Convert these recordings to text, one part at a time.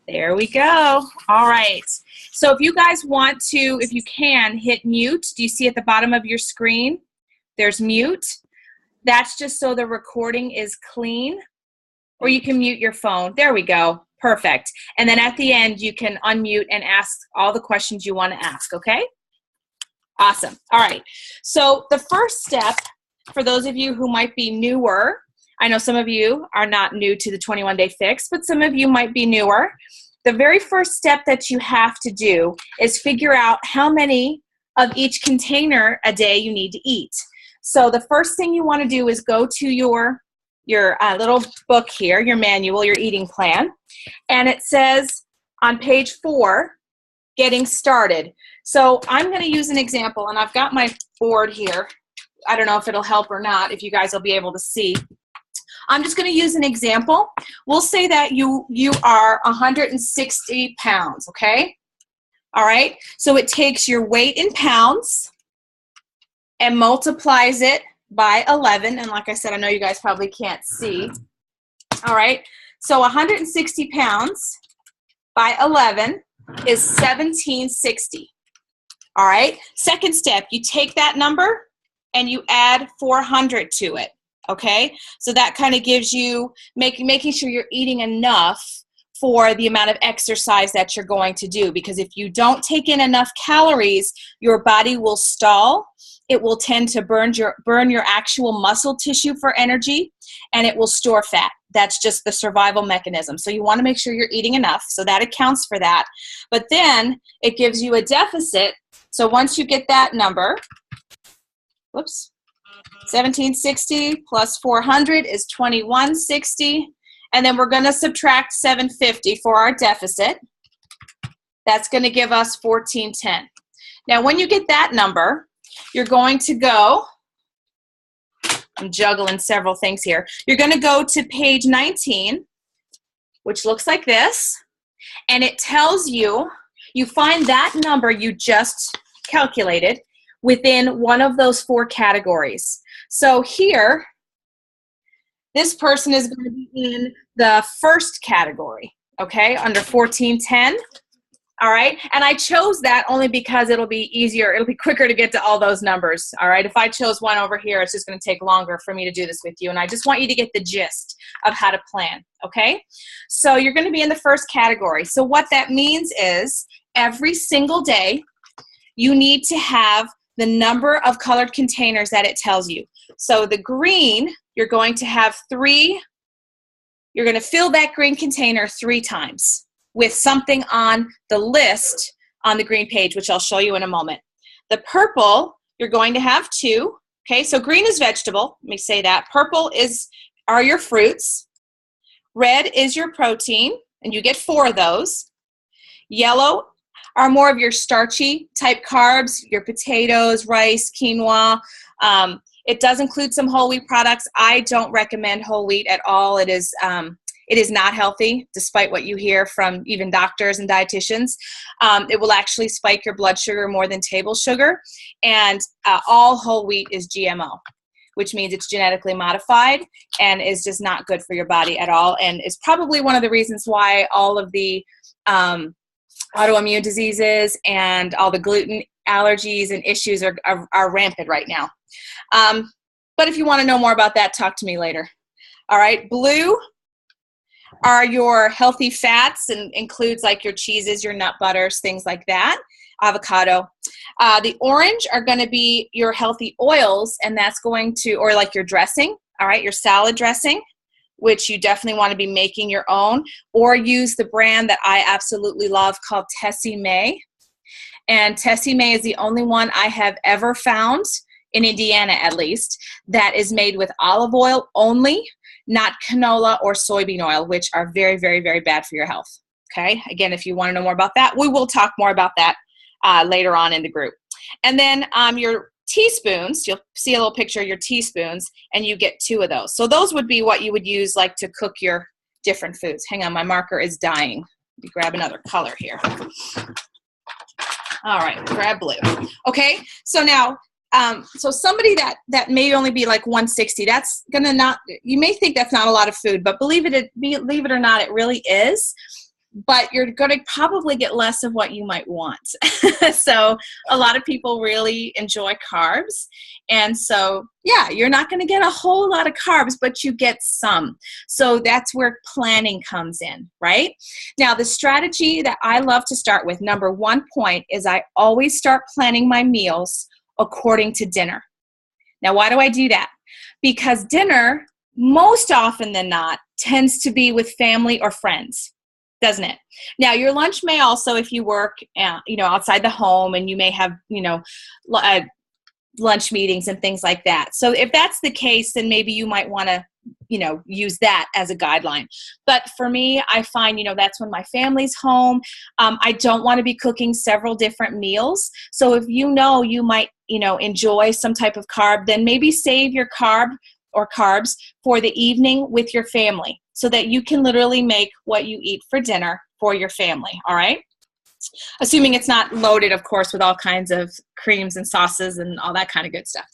There we go. All right. So if you guys want to, if you can, hit mute. Do you see at the bottom of your screen? There's mute. That's just so the recording is clean. Or you can mute your phone. There we go. Perfect. And then at the end, you can unmute and ask all the questions you want to ask, okay? Awesome. All right. So the first step, for those of you who might be newer, I know some of you are not new to the 21-day fix, but some of you might be newer. The very first step that you have to do is figure out how many of each container a day you need to eat. So the first thing you want to do is go to your little book here, your manual, your eating plan, and it says on page 4, getting started. So I'm going to use an example, and I've got my board here. I don't know if it'll help or not, if you guys will be able to see. I'm just going to use an example. We'll say that you are 160 pounds, okay? All right? So it takes your weight in pounds and multiplies it by 11. And like I said, I know you guys probably can't see. All right? So 160 pounds by 11 is 1760. All right? Second step, you take that number and you add 400 to it. Okay, so that kind of gives you, making sure you're eating enough for the amount of exercise that you're going to do, because if you don't take in enough calories, your body will stall. It will tend to burn your actual muscle tissue for energy, and it will store fat. That's just the survival mechanism. So you want to make sure you're eating enough, so that accounts for that. But then it gives you a deficit. So once you get that number, whoops, 1760 plus 400 is 2160, and then we're going to subtract 750 for our deficit. That's going to give us 1410. Now when you get that number, you're going to go, I'm juggling several things here, you're going to go to page 19, which looks like this, and it tells you, you find that number you just calculated within one of those 4 categories. So here, this person is going to be in the first category, okay, under 1410. All right, and I chose that only because it'll be easier, it'll be quicker to get to all those numbers. All right, if I chose one over here, it's just going to take longer for me to do this with you, and I just want you to get the gist of how to plan, okay? So you're going to be in the first category. So what that means is every single day, you need to have the number of colored containers that it tells you. So the green, you're going to have 3, you're going to fill that green container 3 times with something on the list on the green page, which I'll show you in a moment. The purple, you're going to have 2. Okay, so green is vegetable. Let me say that. Purple are your fruits. Red is your protein, and you get 4 of those. Yellow are more of your starchy type carbs, your potatoes, rice, quinoa. It does include some whole wheat products. I don't recommend whole wheat at all. It is not healthy, despite what you hear from even doctors and dietitians. It will actually spike your blood sugar more than table sugar. And all whole wheat is GMO, which means it's genetically modified and is just not good for your body at all. And is probably one of the reasons why all of the autoimmune diseases and all the gluten allergies and issues are rampant right now. But if you want to know more about that, talk to me later. All right, blue are your healthy fats and includes like your cheeses, your nut butters, things like that, avocado. The orange are going to be your healthy oils, and that's going to, or like your dressing, all right, your salad dressing, which you definitely want to be making your own, or use the brand that I absolutely love called Tessie May. And Tessie May is the only one I have ever found, in Indiana at least, that is made with olive oil only, not canola or soybean oil, which are very, very, very bad for your health. Okay? Again, if you want to know more about that, we will talk more about that later on in the group. And then your teaspoons, you'll see a little picture of your teaspoons, and you get 2 of those. So those would be what you would use like to cook your different foods. Hang on, my marker is dying. Let me grab another color here. All right, grab blue. Okay, so now, so somebody that may only be like 160, that's gonna not, you may think that's not a lot of food, but believe it or not, it really is. but you're going to probably get less of what you might want. So a lot of people really enjoy carbs. And so, yeah, you're not going to get a whole lot of carbs, but you get some. So that's where planning comes in, right? Now, the strategy that I love to start with, number 1 point, is I always start planning my meals according to dinner. Now, why do I do that? Because dinner, most often than not, tends to be with family or friends, doesn't it? Now, your lunch may also, if you work, outside the home, and you may have, lunch meetings and things like that. So if that's the case, then maybe you might want to, use that as a guideline. But for me, I find, that's when my family's home. I don't want to be cooking several different meals. So if you might, enjoy some type of carb, then maybe save your carb or carbs for the evening with your family so that you can literally make what you eat for dinner for your family, all right? Assuming it's not loaded, of course, with all kinds of creams and sauces and all that kind of good stuff.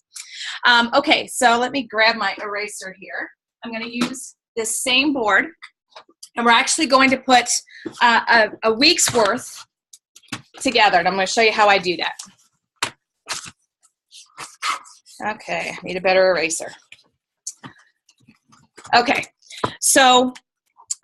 Okay, so let me grab my eraser here. I'm going to use this same board, and we're actually going to put a week's worth together, and I'm going to show you how I do that. Okay, I need a better eraser. Okay, so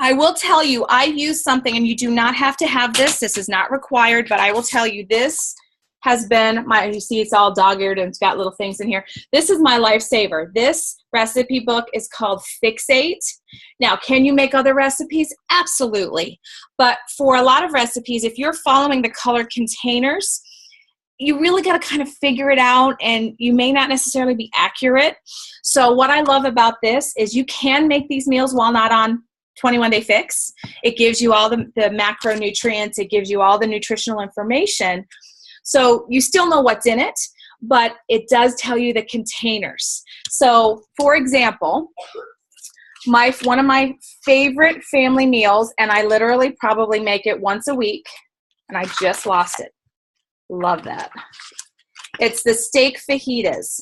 I will tell you, I use something, and you do not have to have this. This is not required, but I will tell you this has been you see it's all dog-eared and it's got little things in here. This is my lifesaver. This recipe book is called Fixate. Now, can you make other recipes? Absolutely. But for a lot of recipes, if you're following the color containers, you really got to kind of figure it out, and you may not necessarily be accurate. So what I love about this is you can make these meals while not on 21-day fix. It gives you all the macronutrients. It gives you all the nutritional information. So you still know what's in it, but it does tell you the containers. So for example, one of my favorite family meals, and I literally probably make it once a week, and I just lost it. Love that. It's the steak fajitas.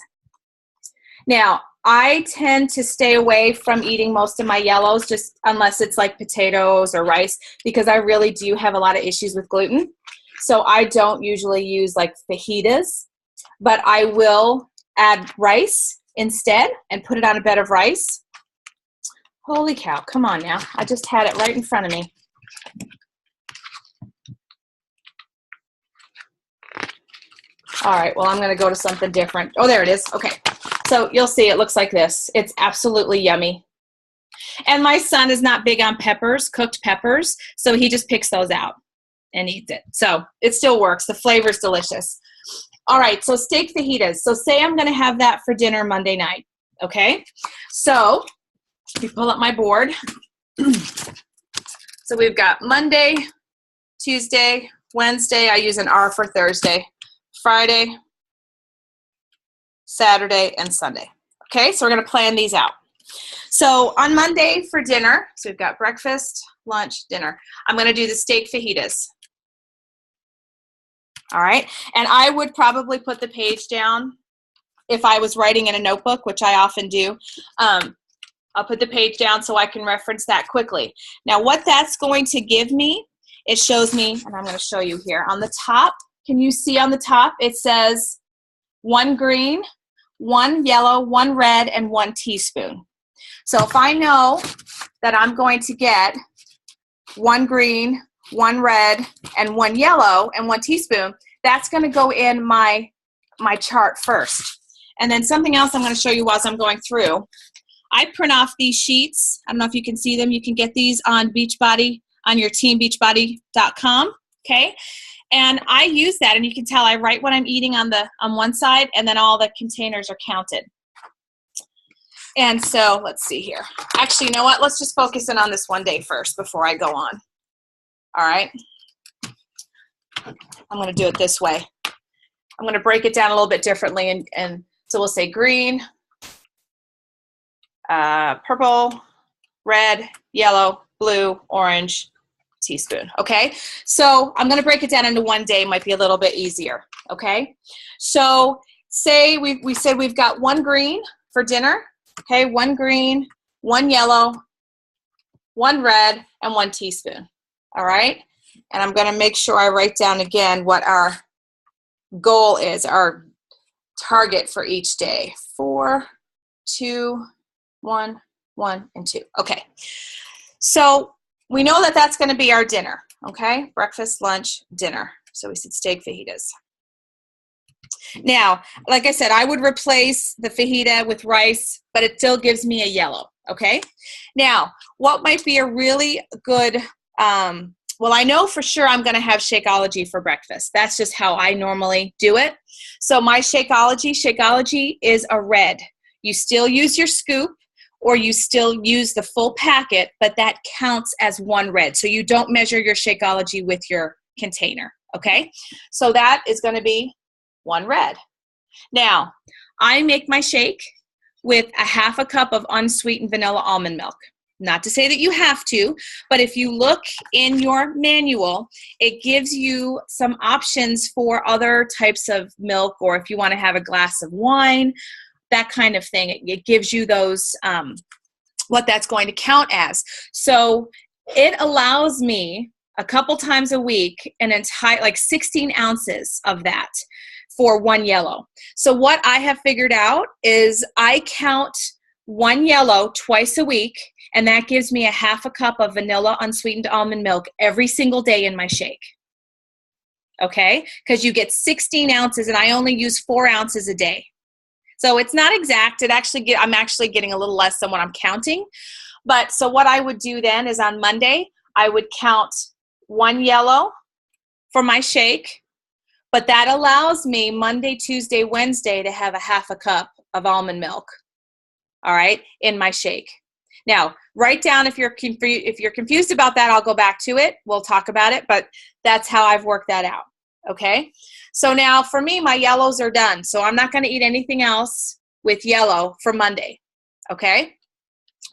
Now, I tend to stay away from eating most of my yellows, just unless it's like potatoes or rice, because I really do have a lot of issues with gluten. So I don't usually use like fajitas, but I will add rice instead and put it on a bed of rice. Holy cow, come on now. I just had it right in front of me. All right, well, I'm going to go to something different. Oh, there it is. Okay. So you'll see it looks like this. It's absolutely yummy. And my son is not big on peppers, cooked peppers, so he just picks those out and eats it. So it still works. The flavor's delicious. All right, so steak fajitas. So say I'm going to have that for dinner Monday night, okay? So let me pull up my board. So we've got Monday, Tuesday, Wednesday. I use an R for Thursday. Friday, Saturday, and Sunday. Okay, so we're going to plan these out. So on Monday for dinner, so we've got breakfast, lunch, dinner. I'm going to do the steak fajitas. All right, and I would probably put the page down if I was writing in a notebook, which I often do. I'll put the page down so I can reference that quickly. Now, what that's going to give me, it shows me, and I'm going to show you here on the top. Can you see on the top? It says 1 green, 1 yellow, 1 red, and 1 teaspoon. So if I know that I'm going to get 1 green, 1 red, and 1 yellow, and 1 teaspoon, that's going to go in my chart first. And then something else I'm going to show you while I'm going through. I print off these sheets. I don't know if you can see them. You can get these on Beachbody, on your teambeachbody.com, okay? And I use that, and you can tell I write what I'm eating on one side, and then all the containers are counted. And so let's see here. Actually, you know what? Let's just focus in on this one day first before I go on. All right? I'm going to do it this way. I'm going to break it down a little bit differently, and so we'll say green, purple, red, yellow, blue, orange, teaspoon, okay? So I'm going to break it down into one day. Might be a little bit easier, okay? So say we said we've got 1 green for dinner, okay? 1 green, 1 yellow, 1 red, and 1 teaspoon, All right. And I'm going to make sure I write down again what our goal is, our target for each day. 4, 2, 1, 1, and 2. Okay. So we know that that's going to be our dinner. Okay. Breakfast, lunch, dinner. So we said steak fajitas. Now, like I said, I would replace the fajita with rice, but it still gives me a yellow, okay? Now, what might be a really good, well, I know for sure I'm going to have Shakeology for breakfast. That's just how I normally do it. So my Shakeology is a red. You still use your scoop or you still use the full packet, but that counts as one red. So you don't measure your Shakeology with your container, okay? So that is going to be one red. Now, I make my shake with a half a cup of unsweetened vanilla almond milk. Not to say that you have to, but if you look in your manual, it gives you some options for other types of milk, or if you want to have a glass of wine, that kind of thing. It gives you those, what that's going to count as. So it allows me a couple times a week, an entire, like 16 ounces of that for one yellow. So what I have figured out is I count one yellow twice a week, and that gives me a half a cup of vanilla unsweetened almond milk every single day in my shake. Okay? Because you get 16 ounces, and I only use 4 ounces a day. So it's not exact. I'm actually getting a little less than what I'm counting. But so what I would do then is on Monday, I would count one yellow for my shake. But that allows me Monday, Tuesday, Wednesday to have a half a cup of almond milk, all right, in my shake. Now, write down if you're confused about that, I'll go back to it. We'll talk about it, but that's how I've worked that out, okay? So now for me, my yellows are done. So I'm not going to eat anything else with yellow for Monday, okay?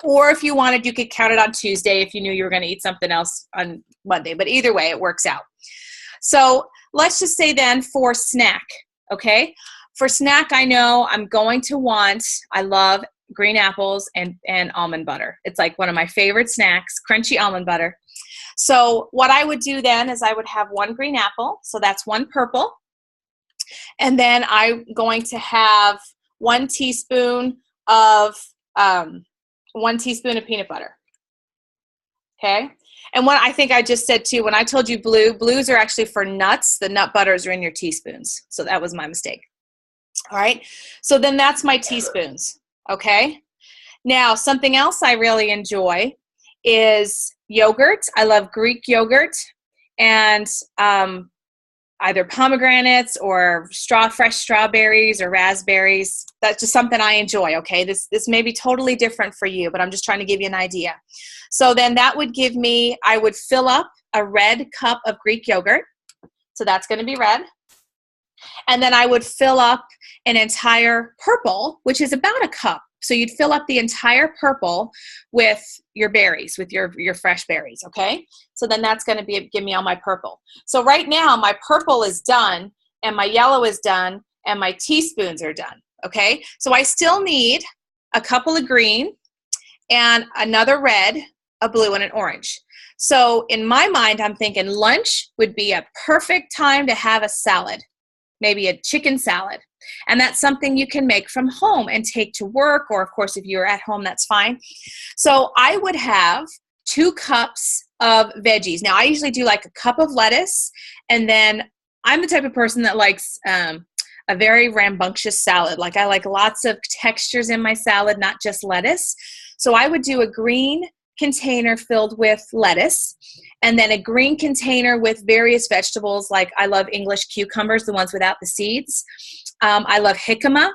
Or if you wanted, you could count it on Tuesday if you knew you were going to eat something else on Monday. But either way, it works out. So let's just say then for snack, okay? For snack, I know I'm going to want, I love green apples and almond butter. It's like one of my favorite snacks, crunchy almond butter. So what I would do then is I would have one green apple, so that's one purple. And then I'm going to have 1 teaspoon of peanut butter, okay? And what I think I just said too, when I told you blues are actually for nuts. The nut butters are in your teaspoons. So that was my mistake. All right. So then that's my teaspoons. Okay. Now, something else I really enjoy is yogurt. I love Greek yogurt and either pomegranates or fresh strawberries or raspberries. That's just something I enjoy, okay? This may be totally different for you, but I'm just trying to give you an idea. So then that would give me, I would fill up a red cup of Greek yogurt. So that's going to be red. And then I would fill up an entire purple, which is about a cup. So you'd fill up the entire purple with your berries, with your fresh berries, okay? So then that's going to give me all my purple. So right now my purple is done and my yellow is done and my teaspoons are done, okay? So I still need a couple of green and another red, a blue, and an orange. So in my mind, I'm thinking lunch would be a perfect time to have a salad, maybe a chicken salad. And that's something you can make from home and take to work, or of course, if you're at home, that's fine. So I would have 2 cups of veggies. Now, I usually do like a cup of lettuce, and then I'm the type of person that likes a very rambunctious salad. Like I like lots of textures in my salad, not just lettuce. So I would do a green container filled with lettuce, and then a green container with various vegetables. Like I love English cucumbers, the ones without the seeds. I love jicama.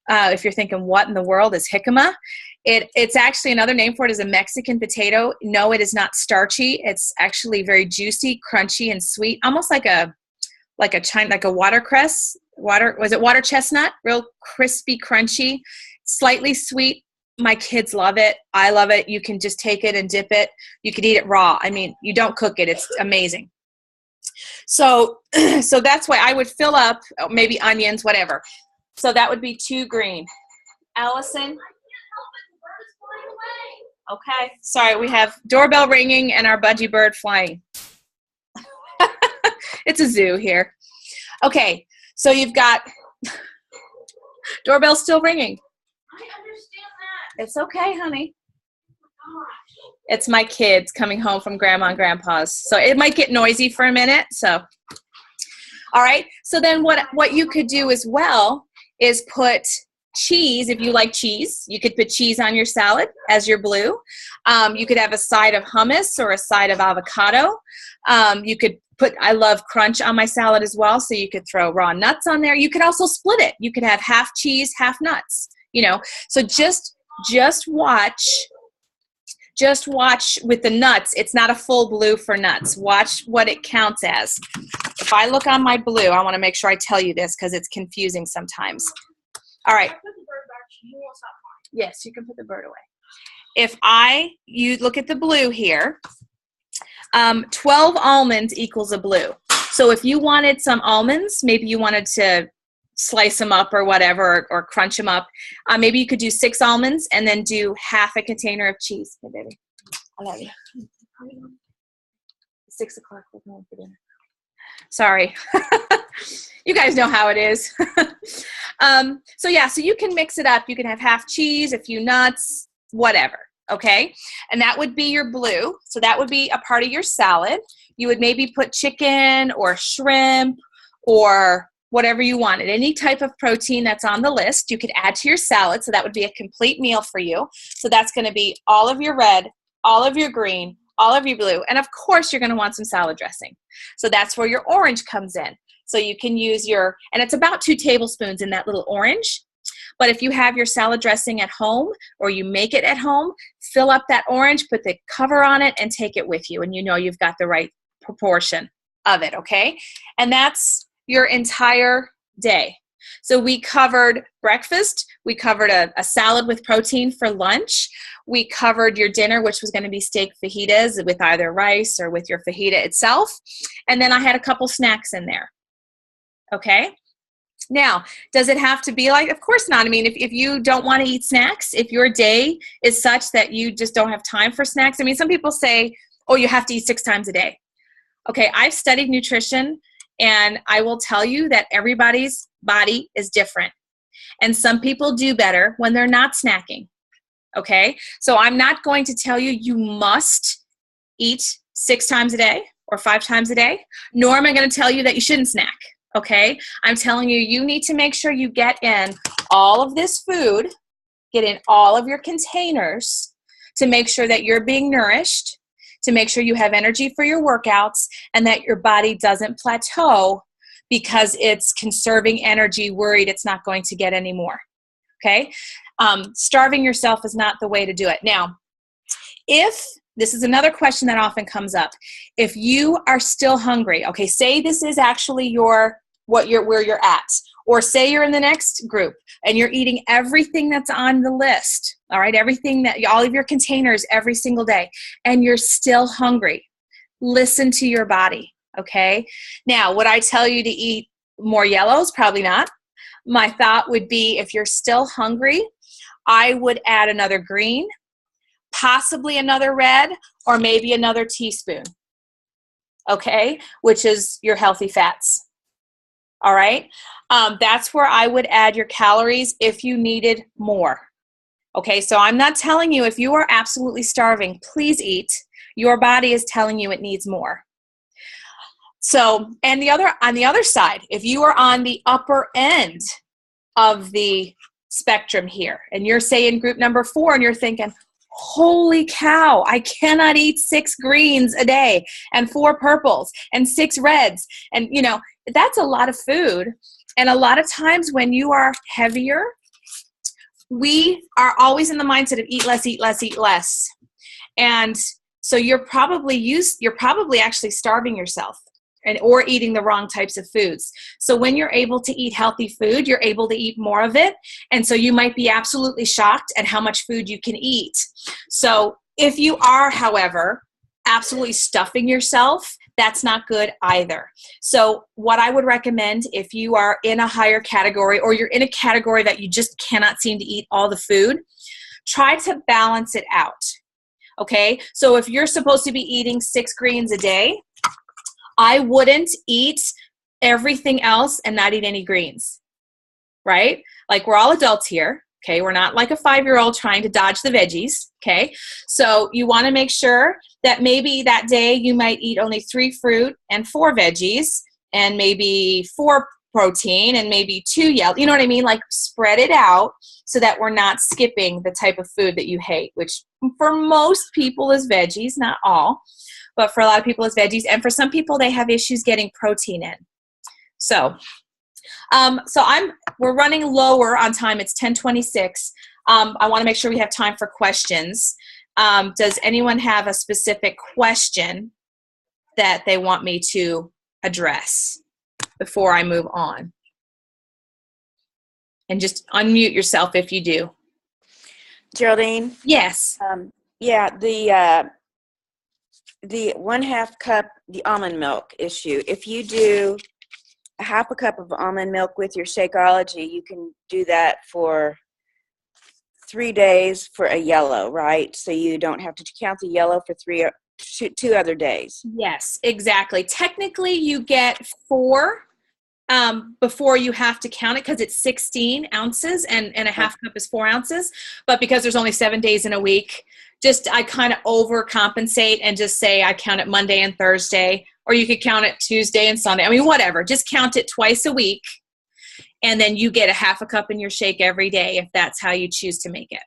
If you're thinking, what in the world is jicama? It's actually another name for it is a Mexican potato. No, it is not starchy. It's actually very juicy, crunchy, and sweet, almost like a watercress. Water chestnut? Real crispy, crunchy, slightly sweet. My kids love it. I love it. You can just take it and dip it. You could eat it raw. I mean, you don't cook it. It's amazing. So that's why I would fill up maybe onions, whatever. So that would be 2 green. Allison? Okay. Sorry, we have doorbell ringing and our budgie bird flying. It's a zoo here. Okay, so you've got doorbell still ringing. I understand that. It's okay, honey. It's my kids coming home from grandma and grandpa's. So it might get noisy for a minute. So, all right. So then what you could do as well is put cheese. If you like cheese, you could put cheese on your salad as your blue. You could have a side of hummus or a side of avocado. You could I love crunch on my salad as well. So you could throw raw nuts on there. You could also split it. You could have half cheese, half nuts, so just watch with the nuts. It's not a full blue for nuts. Watch what it counts as. If I look on my blue, I want to make sure I tell you this because it's confusing sometimes. All right. Yes, you can put the bird away. If you look at the blue here, 12 almonds equals a blue. So if you wanted some almonds, maybe you wanted to slice them up or whatever, or crunch them up. Maybe you could do 6 almonds and then do half a container of cheese. Hey, baby, I love you. 6 o'clock, we're going for dinner. Sorry. You guys know how it is. So you can mix it up. You can have half cheese, a few nuts, whatever. Okay. And that would be your blue. So that would be a part of your salad. You would maybe put chicken or shrimp or whatever you wanted. Any type of protein that's on the list, you could add to your salad. So that would be a complete meal for you. So that's going to be all of your red, all of your green, all of your blue. And of course, you're going to want some salad dressing. So that's where your orange comes in. So you can use and it's about 2 tablespoons in that little orange. But if you have your salad dressing at home or you make it at home, fill up that orange, put the cover on it, and take it with you. And you've got the right proportion of it, okay? And that's your entire day. So we covered breakfast. We covered a salad with protein for lunch. We covered your dinner, which was going to be steak fajitas with either rice or with your fajita itself. And then I had a couple snacks in there, okay? Now, does it have to be like, of course not. I mean, if you don't want to eat snacks, if your day is such that you just don't have time for snacks. I mean, some people say, oh, you have to eat 6 times a day. Okay, I've studied nutrition, and I will tell you that everybody's body is different. And some people do better when they're not snacking. Okay, so I'm not going to tell you must eat 6 times a day or 5 times a day, nor am I going to tell you that you shouldn't snack. Okay, I'm telling you need to make sure you get in all of this food, get in all of your containers to make sure that you're being nourished, to make sure you have energy for your workouts, and that your body doesn't plateau because it's conserving energy, worried it's not going to get any more. Okay, starving yourself is not the way to do it. Now, this is another question that often comes up. If you are still hungry, okay, say this is actually where you're at, or say you're in the next group and you're eating everything that's on the list, all right, all of your containers every single day, and you're still hungry. Listen to your body, okay? Now, would I tell you to eat more yellows? Probably not. My thought would be, if you're still hungry, I would add another green, possibly another red, or maybe another teaspoon, okay, which is your healthy fats. All right, that's where I would add your calories if you needed more. Okay, so I'm not telling you if you are absolutely starving, please eat. Your body is telling you it needs more. So, on the other side, if you are on the upper end of the spectrum here, and you're saying group number 4, and you're thinking, holy cow, I cannot eat 6 greens a day and 4 purples and 6 reds. And, that's a lot of food. And a lot of times when you are heavier, we are always in the mindset of eat less, eat less, eat less. And so you're probably actually starving yourself or eating the wrong types of foods. So when you're able to eat healthy food, you're able to eat more of it. And so you might be absolutely shocked at how much food you can eat. So if you are, however, absolutely stuffing yourself, that's not good either. So what I would recommend, if you are in a higher category or you're in a category that you just cannot seem to eat all the food, try to balance it out. Okay, so if you're supposed to be eating 6 greens a day, I wouldn't eat everything else and not eat any greens, right? Like, we're all adults here. Okay, we're not like a 5-year-old trying to dodge the veggies. Okay, so you want to make sure that maybe that day you might eat only 3 fruit and 4 veggies and maybe 4 protein and maybe 2 yellow. You know what I mean? Like, spread it out so that we're not skipping the type of food that you hate, which for most people is veggies, not all, but for a lot of people is veggies. And for some people, they have issues getting protein in. So we're running lower on time. It's 10:26. I want to make sure we have time for questions. Does anyone have a specific question that they want me to address before I move on? And just unmute yourself if you do. Geraldine? Yes. Yeah, the 1/2 cup, the almond milk issue. If you do a 1/2 cup of almond milk with your Shakeology, you can do that for 3 days for a yellow, right? So you don't have to count the yellow for 2 other days. Yes, exactly. Technically, you get 4 before you have to count it, because it's 16 ounces and a 1/2 cup is 4 ounces. But because there's only 7 days in a week, I kind of overcompensate and just say I count it Monday and Thursday, or you could count it Tuesday and Sunday. I mean, whatever. Just count it twice a week, and then you get a 1/2 cup in your shake every day if that's how you choose to make it.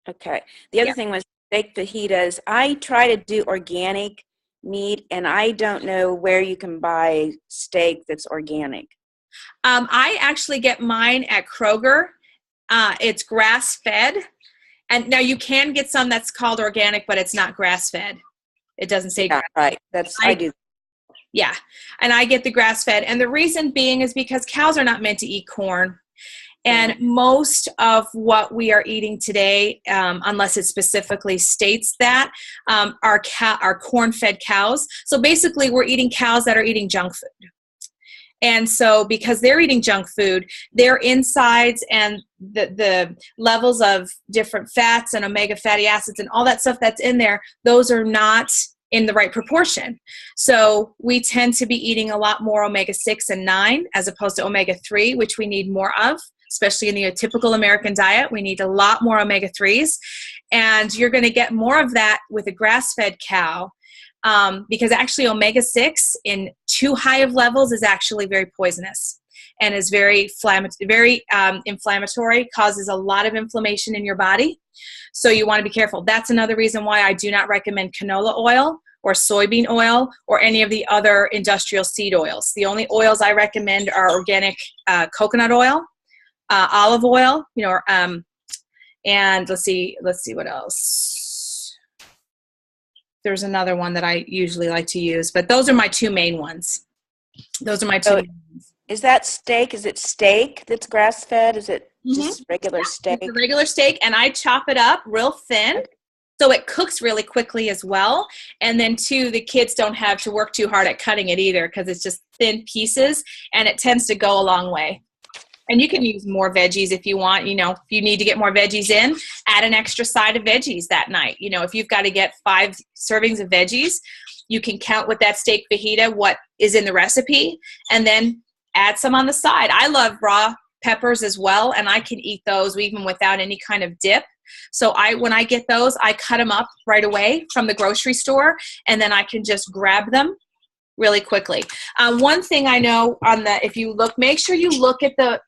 Okay. The other thing was steak fajitas. I try to do organic meat, and I don't know where you can buy steak that's organic. I actually get mine at Kroger. It's grass-fed. And now you can get some that's called organic, but it's not grass-fed. It doesn't say grass-fed. Right. I do. Yeah. And I get the grass-fed. And the reason being is because cows are not meant to eat corn. And most of what we are eating today, unless it specifically states that, are corn-fed cows. So basically, we're eating cows that are eating junk food. And so because they're eating junk food, their insides and the levels of different fats and omega fatty acids and all that stuff that's in there, those are not in the right proportion. So we tend to be eating a lot more omega-6 and 9 as opposed to omega-3, which we need more of, especially in the typical American diet. We need a lot more omega-3s. And you're going to get more of that with a grass-fed cow. Because actually omega-6 in too high of levels is actually very poisonous and is very inflammatory, causes a lot of inflammation in your body. So you want to be careful. That's another reason why I do not recommend canola oil or soybean oil or any of the other industrial seed oils. The only oils I recommend are organic coconut oil, olive oil, and let's see what else. There's another one that I usually like to use, but those are my 2 main ones. Those are my 2 main ones. Is that steak? Is it steak that's grass-fed? Is it just regular steak? It's a regular steak, and I chop it up real thin, so it cooks really quickly as well. And then, 2, the kids don't have to work too hard at cutting it either, because it's just thin pieces, and it tends to go a long way. And you can use more veggies if you want. If you need to get more veggies in, add an extra side of veggies that night. If you've got to get 5 servings of veggies, you can count with that steak fajita what is in the recipe and then add some on the side. I love raw peppers as well, and I can eat those even without any kind of dip. So when I get those, I cut them up right away from the grocery store, and then I can just grab them really quickly. One thing I know if you look, make sure you look at the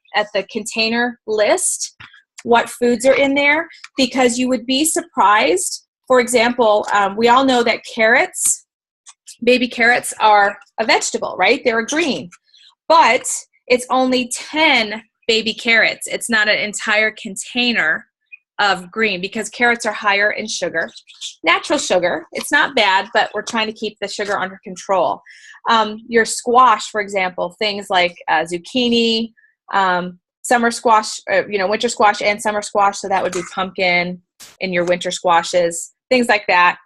container list, what foods are in there, because you would be surprised. For example, we all know that baby carrots are a vegetable, right? They're a green, but it's only 10 baby carrots. It's not an entire container of green, because carrots are higher in sugar, natural sugar. It's not bad, but we're trying to keep the sugar under control. Your squash, for example, things like zucchini, summer squash, winter squash and summer squash. So that would be pumpkin in your winter squashes, things like that.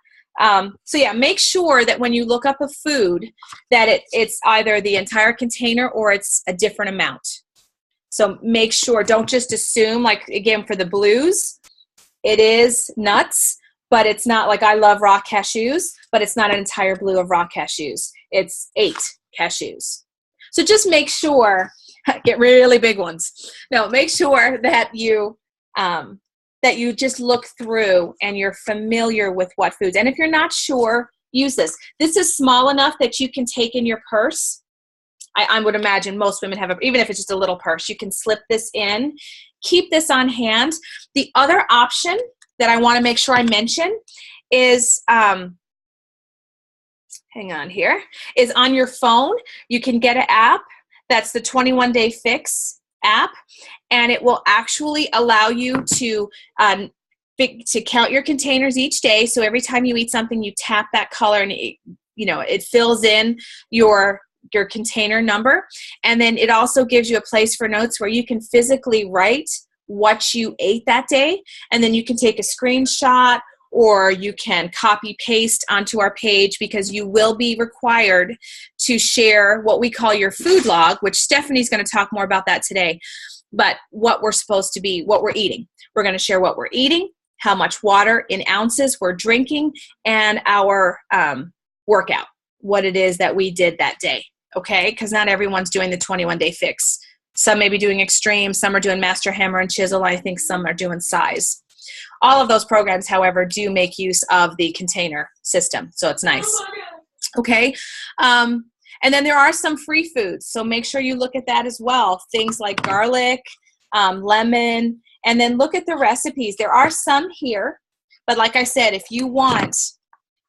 Make sure that when you look up a food that it's either the entire container or it's a different amount. So make sure, don't just assume, like, again, for the blues, it is nuts, but it's not like I love raw cashews, but it's not an entire blue of raw cashews. It's 8 cashews. So just make sure, get really big ones. No, make sure that you just look through and you're familiar with what foods. And if you're not sure, use this. This is small enough that you can take in your purse. I would imagine most women have, even if it's just a little purse, you can slip this in. Keep this on hand. The other option that I want to make sure I mention is, hang on here, is on your phone. You can get an app that's the 21 Day Fix app, and it will actually allow you to count your containers each day. So every time you eat something, you tap that color and it fills in your container number. And then it also gives you a place for notes where you can physically write what you ate that day. And then you can take a screenshot or you can copy paste onto our page, because you will be required to share what we call your food log, which Stephanie's going to talk more about that today. But what we're supposed to be, what we're eating. We're going to share what we're eating, how much water in ounces we're drinking, and our workout, what it is that we did that day. Okay, because not everyone's doing the 21 Day Fix. Some may be doing extreme, some are doing master hammer and chisel. I think some are doing size. All of those programs, however, do make use of the container system, so it's nice. Okay, and then there are some free foods, so make sure you look at that as well. Things like garlic, lemon, and then look at the recipes. There are some here, but like I said, if you want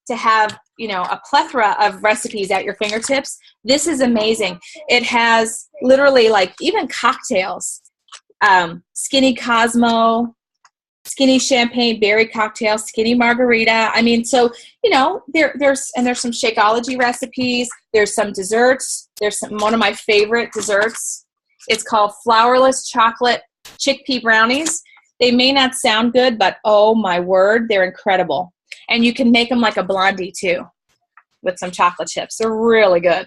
to have a plethora of recipes at your fingertips, this is amazing. It has literally like even cocktails, skinny Cosmo, skinny champagne berry cocktail, skinny margarita. I mean, so there's some Shakeology recipes. There's some desserts. There's one of my favorite desserts. It's called flourless chocolate chickpea brownies. They may not sound good, but oh my word, they're incredible. And you can make them like a blondie too, with some chocolate chips. They're really good.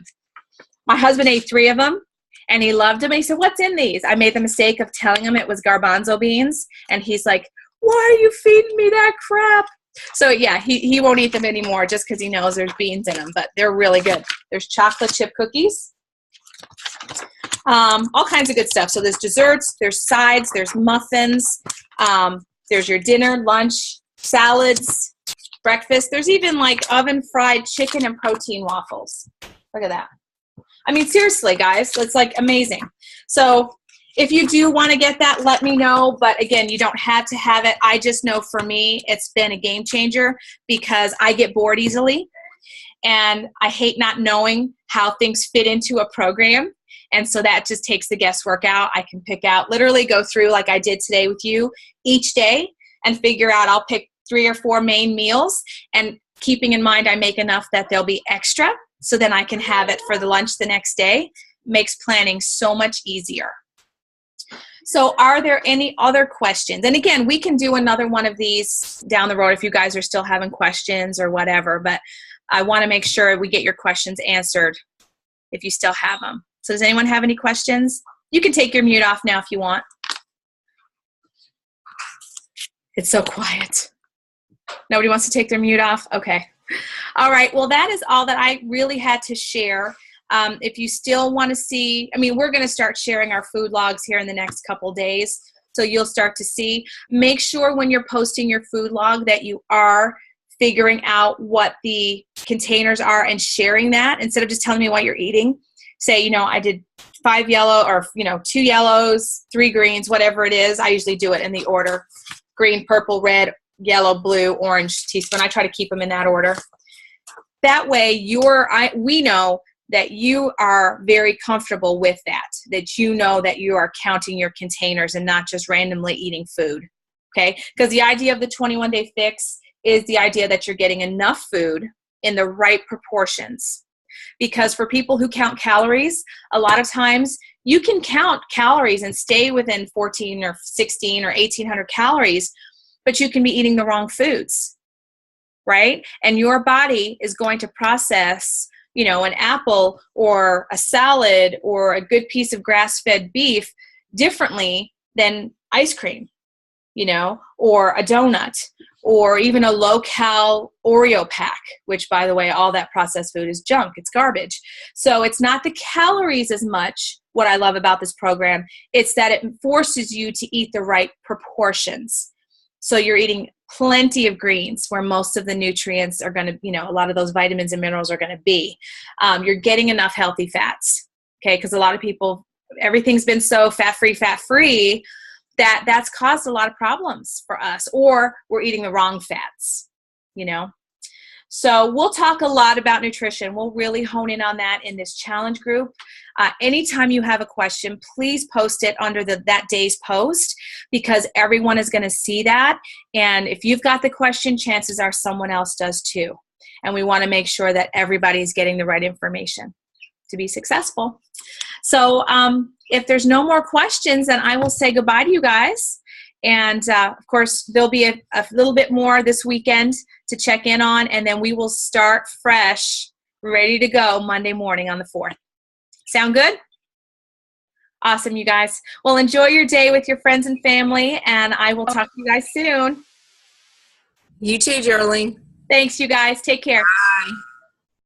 My husband ate 3 of them, and he loved them. And he said, "What's in these?" I made the mistake of telling him it was garbanzo beans, and he's like, "Why are you feeding me that crap?" So yeah, he won't eat them anymore just because he knows there's beans in them, but they're really good. There's chocolate chip cookies, all kinds of good stuff. So there's desserts, there's sides, there's muffins, there's your dinner, lunch, salads, breakfast. There's even like oven fried chicken and protein waffles. Look at that. I mean, seriously, guys, it's like amazing. So if you do want to get that, let me know. But again, you don't have to have it. I just know for me, it's been a game changer because I get bored easily. And I hate not knowing how things fit into a program. And so that just takes the guesswork out. I can pick out, literally go through like I did today with you each day and figure out, I'll pick 3 or 4 main meals, and keeping in mind I make enough that there'll be extra, so then I can have it for the lunch the next day. Makes planning so much easier. So are there any other questions? And again, we can do another one of these down the road if you guys are still having questions or whatever, but I want to make sure we get your questions answered if you still have them. So does anyone have any questions? You can take your mute off now if you want. It's so quiet. Nobody wants to take their mute off? Okay. All right. Well, that is all that I really had to share. If you still want to see, I mean, we're going to start sharing our food logs here in the next couple days. So you'll start to see. Make sure when you're posting your food log that you are figuring out what the containers are and sharing that instead of just telling me what you're eating. Say, I did 5 yellow or, 2 yellows, 3 greens, whatever it is. I usually do it in the order: green, purple, red, yellow, blue, orange teaspoon. I try to keep them in that order. That way we know that you are very comfortable with that you know that you are counting your containers and not just randomly eating food. Okay? Because the idea of the 21 Day Fix is the idea that you're getting enough food in the right proportions. Because for people who count calories, a lot of times you can count calories and stay within 14 or 16 or 1800 calories, but you can be eating the wrong foods, right? And your body is going to process, an apple or a salad or a good piece of grass-fed beef differently than ice cream, or a donut or even a low-cal Oreo pack, which, by the way, all that processed food is junk. It's garbage. So it's not the calories as much, what I love about this program. It's that it forces you to eat the right proportions. So you're eating plenty of greens where most of the nutrients are going to, a lot of those vitamins and minerals are going to be. You're getting enough healthy fats, okay? Because a lot of people, everything's been so fat-free, that's caused a lot of problems for us, or we're eating the wrong fats, So we'll talk a lot about nutrition. We'll really hone in on that in this challenge group. Anytime you have a question, please post it under that day's post, because everyone is going to see that. And if you've got the question, chances are someone else does too. And we want to make sure that everybody's getting the right information to be successful. So if there's no more questions, then I will say goodbye to you guys. And of course, there'll be a little bit more this weekend to check in on, and then we will start fresh, ready to go Monday morning on the 4th. Sound good? Awesome, you guys. Well, enjoy your day with your friends and family, and I will talk to you guys soon. You too, Geraldine. Thanks, you guys. Take care. Bye.